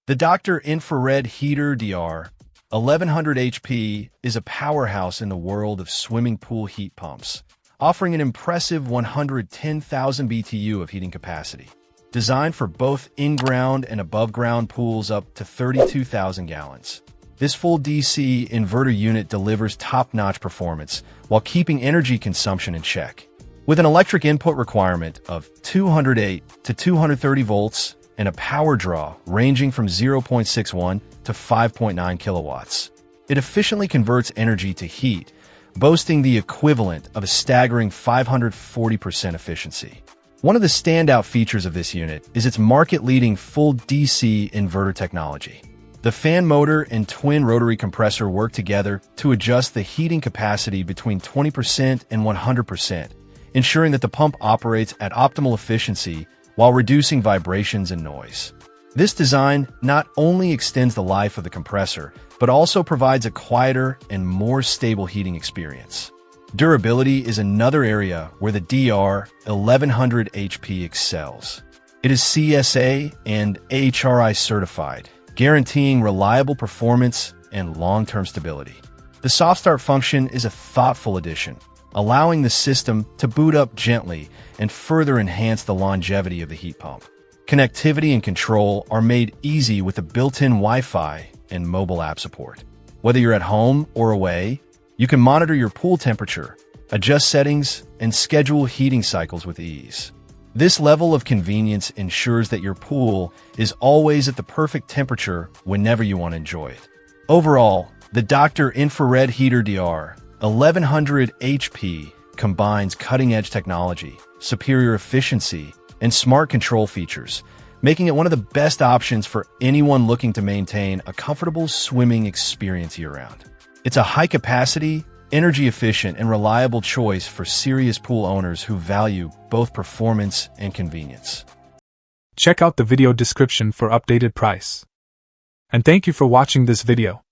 The Dr. Infrared Heater DR-1100HP is a powerhouse in the world of swimming pool heat pumps, offering an impressive 110,000 BTU of heating capacity. Designed for both in-ground and above-ground pools up to 32,000 gallons. This full DC inverter unit delivers top-notch performance while keeping energy consumption in check. With an electric input requirement of 208 to 230 volts and a power draw ranging from 0.61 to 5.9 kilowatts, it efficiently converts energy to heat, boasting the equivalent of a staggering 540% efficiency. One of the standout features of this unit is its market-leading full DC inverter technology. The fan motor and twin rotary compressor work together to adjust the heating capacity between 20% and 100%, ensuring that the pump operates at optimal efficiency while reducing vibrations and noise. This design not only extends the life of the compressor, but also provides a quieter and more stable heating experience. Durability is another area where the DR-1100HP excels. It is CSA and AHRI certified, guaranteeing reliable performance and long-term stability. The soft start function is a thoughtful addition, allowing the system to boot up gently and further enhance the longevity of the heat pump. Connectivity and control are made easy with a built-in Wi-Fi and mobile app support. Whether you're at home or away, you can monitor your pool temperature, adjust settings, and schedule heating cycles with ease. This level of convenience ensures that your pool is always at the perfect temperature whenever you want to enjoy it. Overall, the Dr. Infrared Heater DR-1100HP combines cutting-edge technology, superior efficiency, and smart control features, making it one of the best options for anyone looking to maintain a comfortable swimming experience year-round. It's a high-capacity, energy-efficient, and reliable choice for serious pool owners who value both performance and convenience. Check out the video description for updated price. And thank you for watching this video.